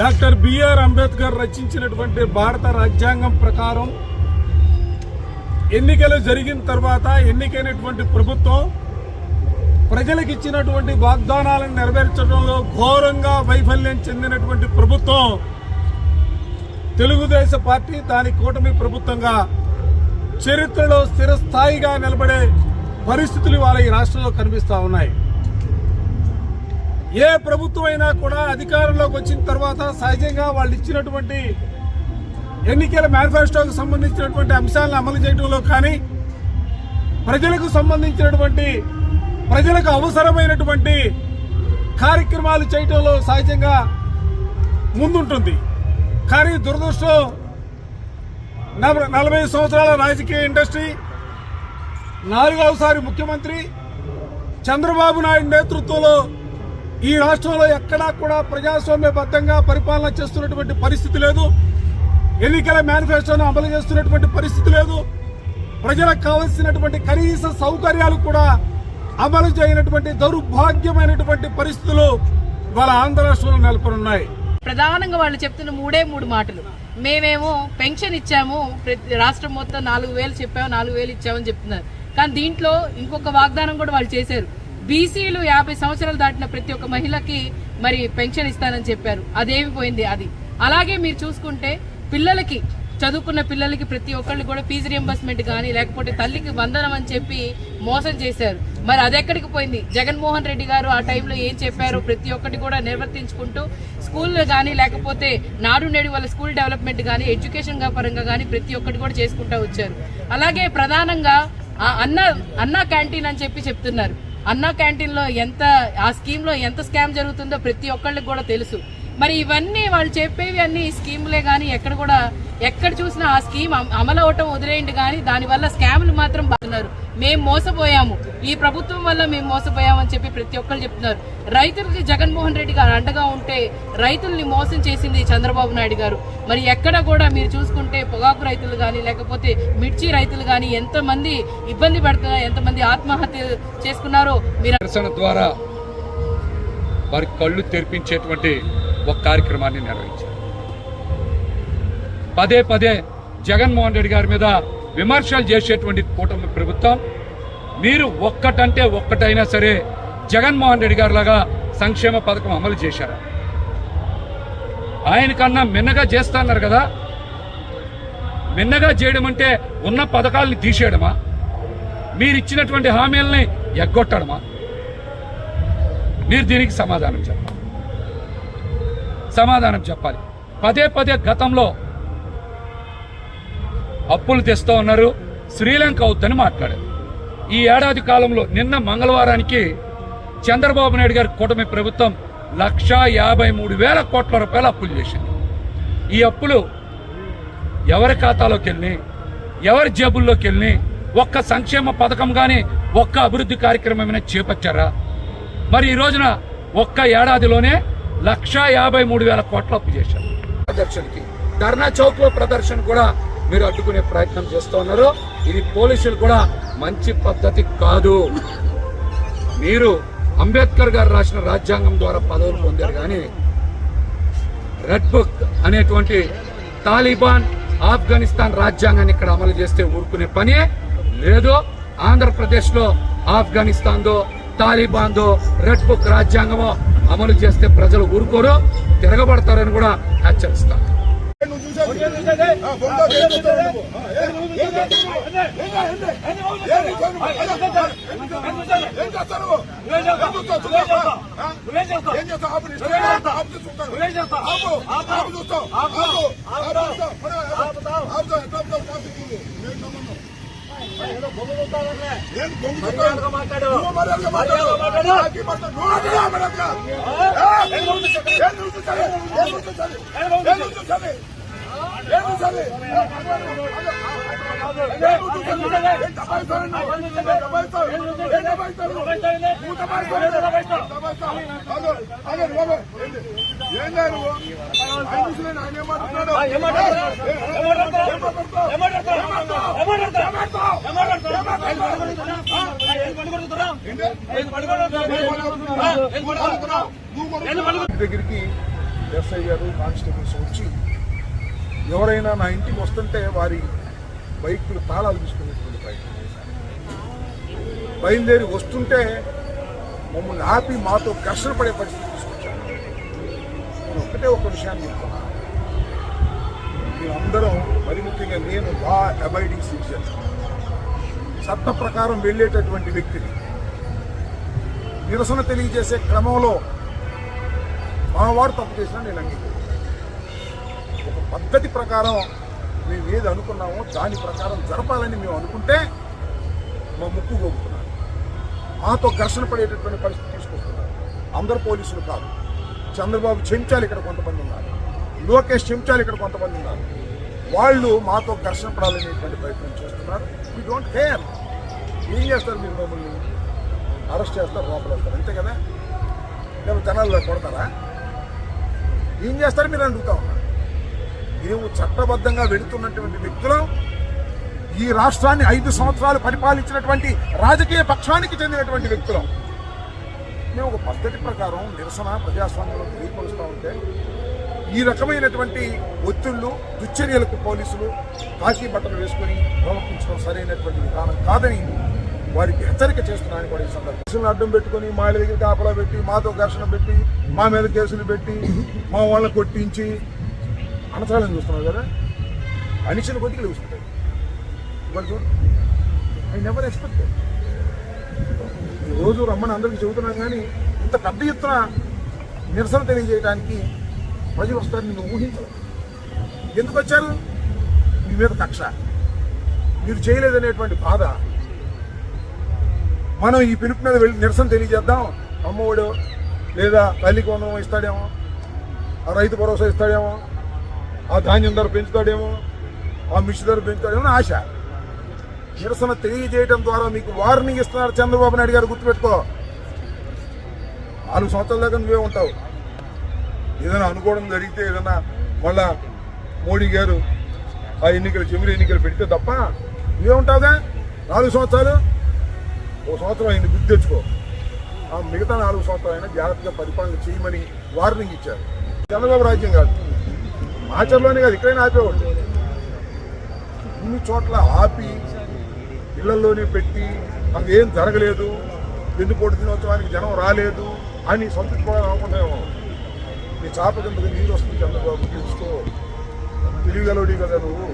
Doctor BR Ambedkar రచించినటువంటి భారత రాజ్యాంగం ప్రకారం ఎన్నికలు జరిగిన తర్వాత ఎన్నికైనటువంటి ప్రభుత్వం ప్రజలకు ఇచ్చినటువంటి వాగ్దానాలను నెరవేర్చడంలో ఘోరంగా వైఫల్యం చెందినటువంటి ప్రభుత్వం తెలుగుదేశం పార్టీ దాని కూటమి ప్రభుత్వంగా చరిత్రలో స్థిరస్థాయిగా నిలబడే పరిస్థితులు వాళ్ళ ఈ రాష్ట్రంలో కనిపిస్తూ ఉన్నాయి. ఏ ప్రభుత్వం అయినా కూడా అధికారంలోకి వచ్చిన తర్వాత సహజంగా వాళ్ళు ఇచ్చినటువంటి ఎన్నికల మేనిఫెస్టోకు సంబంధించినటువంటి అంశాలను అమలు చేయడంలో కానీ ప్రజలకు సంబంధించినటువంటి ప్రజలకు అవసరమైనటువంటి కార్యక్రమాలు చేయడంలో సహజంగా ముందుంటుంది. కానీ దురదృష్టం 40 సంవత్సరాల రాజకీయ ఇండస్ట్రీ, 4వసారి ముఖ్యమంత్రి చంద్రబాబు నాయుడు నేతృత్వంలో ఈ రాష్ట్రంలో ఎక్కడా కూడా ప్రజాస్వామ్యబద్ధంగా పరిపాలన చేస్తున్నటువంటి పరిస్థితి లేదు. ఎన్నికల మేనిఫెస్టోను అమలు చేస్తున్నటువంటి పరిస్థితి లేదు. ప్రజలకు కావలసినటువంటి కనీస సౌకర్యాలు కూడా అమలు చేయనటువంటి దౌర్భాగ్యమైనటువంటి పరిస్థితులు వాళ్ళ ఆంధ్ర రాష్ట్రంలో నెలకొని ఉన్నాయి. ప్రధానంగా వాళ్ళు చెప్తున్న 3 మాటలు. మేమేమో పెన్షన్ ఇచ్చాము, రాష్ట్రం మొత్తం 4,000 చెప్పాము, 4,000 ఇచ్చామని చెప్తున్నారు. కానీ దీంట్లో ఇంకొక వాగ్దానం కూడా వాళ్ళు చేశారు. బీసీలు 50 సంవత్సరాలు దాటిన ప్రతి ఒక్క మహిళకి మరి పెన్షన్ ఇస్తానని చెప్పారు. అదేమి పోయింది అది. అలాగే మీరు చూసుకుంటే పిల్లలకి, చదువుకున్న పిల్లలకి ప్రతి ఒక్కళ్ళు కూడా ఫీజు రియంబర్స్మెంట్ కానీ లేకపోతే తల్లికి వందనం అని చెప్పి మోసం చేశారు. మరి అది ఎక్కడికి పోయింది? జగన్మోహన్ రెడ్డి గారు ఆ టైంలో ఏం చెప్పారో ప్రతి ఒక్కటి కూడా నిర్వర్తించుకుంటూ స్కూల్లో కానీ లేకపోతే నాడు నేడు వాళ్ళ స్కూల్ డెవలప్మెంట్ కానీ ఎడ్యుకేషన్ పరంగా కానీ ప్రతి ఒక్కటి కూడా చేసుకుంటూ వచ్చారు. అలాగే ప్రధానంగా అన్న క్యాంటీన్ అని చెప్పి చెప్తున్నారు. అన్నా క్యాంటీన్ లో ఆ స్కీమ్ లో ఎంత స్కామ్ జరుగుతుందో ప్రతి ఒక్కళ్ళకి కూడా తెలుసు. మరి ఇవన్నీ వాళ్ళు చెప్పేవి అన్ని స్కీములే కానీ ఎక్కడ చూసినా ఆ స్కీమ్ అమలు అవటం వదిలేయండి కానీ దానివల్ల స్కామ్లు మాత్రం బాగున్నారు. మేము మోసపోయాము, ఈ ప్రభుత్వం వల్ల మేము మోసపోయామని చెప్పి ప్రతి ఒక్కరు చెప్తున్నారు. రైతులకి జగన్మోహన్ రెడ్డి గారు అండగా ఉంటే రైతుల్ని మోసం చేసింది చంద్రబాబు నాయుడు గారు. మరి ఎక్కడ కూడా మీరు చూసుకుంటే పొగాకు రైతులు కానీ లేకపోతే మిర్చి రైతులు కానీ ఎంతమంది ఇబ్బంది పడుతున్నారు, ఎంతమంది ఆత్మహత్య చేసుకున్నారో మీరు నిరసన ద్వారా వారి కళ్ళు తెరిపించేటువంటి ఒక కార్యక్రమాన్ని నిర్వహించారు. పదే జగన్మోహన్ రెడ్డి గారి మీద విమర్శలు చేసేటువంటి కూటమి ప్రభుత్వం, మీరు ఒక్కటంటే ఒక్కటైనా సరే జగన్మోహన్ రెడ్డి గారి లాగా సంక్షేమ పథకం అమలు చేశారా? ఆయనకన్నా మిన్నగా చేస్తున్నారు కదా. మిన్నగా చేయడం అంటే ఉన్న పథకాలని తీసేయడమా? మీరు ఇచ్చినటువంటి హామీలని ఎగ్గొట్టడమా? మీరు దీనికి సమాధానం చెప్పాలి. పదే గతంలో అప్పులు తెస్తూ ఉన్నారు, శ్రీలంక అవుద్దని మాట్లాడారు. ఈ ఏడాది కాలంలో నిన్న మంగళవారానికి చంద్రబాబు నాయుడు గారి కూటమి ప్రభుత్వం 1,53,000 కోట్ల రూపాయలు అప్పులు చేసింది. ఈ అప్పులు ఎవరి ఖాతాలోకి వెళ్ళి ఎవరి జేబుల్లోకి వెళ్ళి ఒక్క సంక్షేమ పథకం కానీ ఒక్క అభివృద్ధి కార్యక్రమం చేపట్టారా? మరి ఈ రోజున ఒక్క ఏడాదిలోనే 1,53,000 కోట్ల అప్పు చేశారు. ప్రదర్శనకి ధర్నా చౌక్ లో ప్రదర్శన కూడా మీరు అడ్డుకునే ప్రయత్నం చేస్తూ ఉన్నారు. ఇది పోలీసులు కూడా మంచి పద్ధతి కాదు. మీరు అంబేద్కర్ గారు రాసిన రాజ్యాంగం ద్వారా పదవులు పొందారు, కానీ రెడ్ బుక్ అనేటువంటి తాలిబాన్ ఆఫ్ఘనిస్తాన్ రాజ్యాంగాన్ని ఇక్కడ అమలు చేస్తే ఊరుకునే పనే లేదు. ఆంధ్రప్రదేశ్ లో ఆఫ్ఘనిస్తాన్దో తాలిబాన్దో రెడ్ బుక్ రాజ్యాంగమో అమలు చేస్తే ప్రజలు ఊరుకోరు, తిరగబడతారని కూడా హెచ్చరిస్తారు. దగ్గరికి ఎస్ఐ గారు కానిస్టేబుల్స్ వచ్చి ఎవరైనా నా ఇంటికి వస్తుంటే వారి బైకులు తాళాలు తీసుకునేటువంటి ప్రయత్నం చేశారు. బయలుదేరి వస్తుంటే మమ్మల్ని ఆపి మాతో ఘర్షణ పడే పరిస్థితి తీసుకొచ్చారు. నేను ఒక్కటే ఒక విషయాన్ని చెప్తున్నా, మేమందరం మరి ముఖ్యంగా నేను లా అబైడింగ్ సిటిజన్, చట్ట ప్రకారం వెళ్ళేటటువంటి వ్యక్తిని నిరసన తెలియజేసే క్రమంలో మా వాడు తప్పు చేసినా నేను అంగీకరిస్తాను. ఒక పద్ధతి ప్రకారం మేము ఏది అనుకున్నామో దాని ప్రకారం జరపాలని మేము అనుకుంటే మా ముక్కు గోపుతున్నారు, మాతో ఘర్షణ పడేటటువంటి పరిస్థితి తీసుకొస్తున్నారు. అందరు పోలీసులు కాదు, చంద్రబాబు చెంచాలు ఇక్కడ కొంతమంది ఉన్నారు, లోకేష్ చెంచాలు ఇక్కడ కొంతమంది ఉన్నారు. వాళ్ళు మాతో ఘర్షణ పడాలనేటువంటి ప్రయత్నం చేస్తున్నారు. We don't care. ఏం చేస్తారు మీరు? మమ్మల్ని అరెస్ట్ చేస్తారు, లోపల వస్తారు, అంతే కదా. మేము జనాల్లో కొడతారా? ఏం చేస్తారు మీరు అడుగుతా ఉన్నారు. మేము చట్టబద్ధంగా వెళుతున్నటువంటి వ్యక్తులం, ఈ రాష్ట్రాన్ని 5 సంవత్సరాలు పరిపాలించినటువంటి రాజకీయ పక్షానికి చెందినటువంటి వ్యక్తులం. మేము ఒక పద్ధతి ప్రకారం నిరసన ప్రజాస్వామ్యంలో తెలియపరుస్తూ ఉంటే ఈ రకమైనటువంటి ఒత్తిళ్లు దుశ్చర్యలకు పోలీసులు కాకి బట్టలు వేసుకుని ప్రవర్తించడం సరైనటువంటి విధానం కాదని వారికి హెచ్చరిక చేస్తున్నారని కూడా ఈ సందర్భంగా అడ్డం పెట్టుకుని మా దగ్గర కాపలా పెట్టి మాతో ఘర్షణ పెట్టి మా మీద కేసులు పెట్టి మా వాళ్ళని కొట్టించి అనచాలని చూస్తున్నారు కదా. అనిచిన కొద్దిగా చూస్తుంటాయి. ఇవాళ చూడు, ఐ నెవర్ ఎక్స్పెక్టెడ్. ఈరోజు రమ్మని అందరికీ చెబుతున్నాం, కానీ ఇంత పెద్ద ఎత్తున నిరసన తెలియజేయడానికి ప్రజలు వస్తారని నేను ఊహించలేదు. ఎందుకు వచ్చారు? మీ మీద కక్ష, మీరు చేయలేదనేటువంటి బాధ. మనం ఈ పిలుపు మీద వెళ్ళి నిరసన తెలియజేద్దాం, అమ్మఒడు లేదా తల్లి కోణం ఇస్తాడేమో, ఆ రైతు భరోసా ఇస్తాడేమో, ఆ ధాన్యం ధర పెంచుతాడేమో, ఆ మిర్చి ధర పెంచుతాడేమో ఆశ. నిరసన తెలియజేయడం ద్వారా మీకు వార్నింగ్ ఇస్తున్నారు చంద్రబాబు నాయుడు గారు, గుర్తుపెట్టుకో. 4 సంవత్సరాల దాకా నువ్వే ఉంటావు. ఏదైనా అనుకోవడం జరిగితే ఏదైనా మళ్ళా మోడీ గారు ఆ ఎన్నికలు చివరి ఎన్నికలు పెడితే తప్ప నువ్వే ఉంటావుగా 4 సంవత్సరాలు. 1 సంవత్సరం అయింది, గుర్తు తెచ్చుకో. ఆ మిగతా 4 సంవత్సరాలు అయినా జాగ్రత్తగా పరిపాలన చేయమని వార్నింగ్ ఇచ్చారు. చంద్రబాబు రాజ్యం కాదు, ఆచరణలోనే కాదు, ఇక్కడైనా ఆపేవాళ్ళు. ఇన్ని చోట్ల ఆపి ఇళ్లలోనే పెట్టి అదేం జరగలేదు, వెన్నుపోటు దినోత్సవానికి జనం రాలేదు అని సంతృప్తిపడాలి అనుకుంటామేమో. నీ చాప కిందకి నీళ్ళు వస్తుంది చంద్రబాబు, తెలుసుకో. తెలియగలవుడి కదా నువ్వు.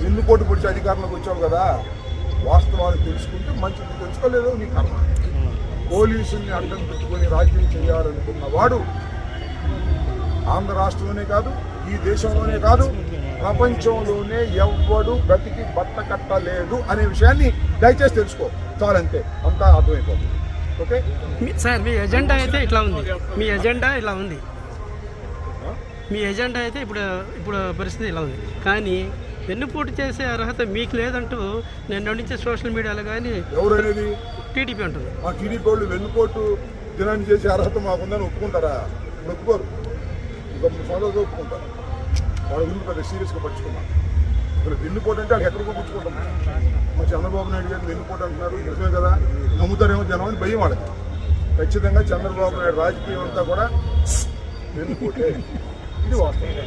వెన్నుపోటు పొడిచి అధికారంలోకి వచ్చావు కదా, వాస్తవాలు తెలుసుకుంటే మంచిది. తెలుసుకోలేదు నీ కర్మ. పోలీసుల్ని అడ్డం పెట్టుకొని రాజ్యం చేయాలనుకున్న వాడు ఆంధ్ర రాష్ట్రంలోనే కాదు, ఈ దేశంలోనే కాదు, ప్రపంచంలోనే ఎవ్వడు బ్రతికి బట్ట కట్టలేదు అనే విషయాన్ని దయచేసి తెలుసుకో. చాలంతే, అంతా అర్థమైపోతుంది. ఓకే సార్, మీ ఎజెండా అయితే ఇట్లా ఉంది, మీ ఎజెండా ఇలా ఉంది, మీ ఎజెండా అయితే ఇప్పుడు పరిస్థితి ఇలా ఉంది. కానీ వెన్నుపోటు చేసే అర్హత మీకు లేదంటూ నేను నుంచి సోషల్ మీడియాలో కానీ ఎవరనేది టీడీపీ అంటుంది. మా టీడీపీ వాళ్ళు వెన్నుపోటు దినాన్ని చేసే అర్హత మాకుందని ఒప్పుకుంటారా? ఒప్పుకోరు. ఇంకా ఫాలోగా ఒప్పుకుంటారు. వాళ్ళ గురించి పెద్ద సీరియస్గా పట్టుకున్నాం. ఇక్కడ వెన్నుపోటు అంటే వాళ్ళు ఎక్కడికో పుచ్చుకుంటాం. మా చంద్రబాబు నాయుడు గారు వెన్నుపోటు అంటున్నారు, నిజమే కదా, నమ్ముతారేమో జనం అని భయం వాళ్ళకి. ఖచ్చితంగా చంద్రబాబు నాయుడు రాజకీయం అంతా కూడా వెన్నుపోటే. ఇది వాస్తవం.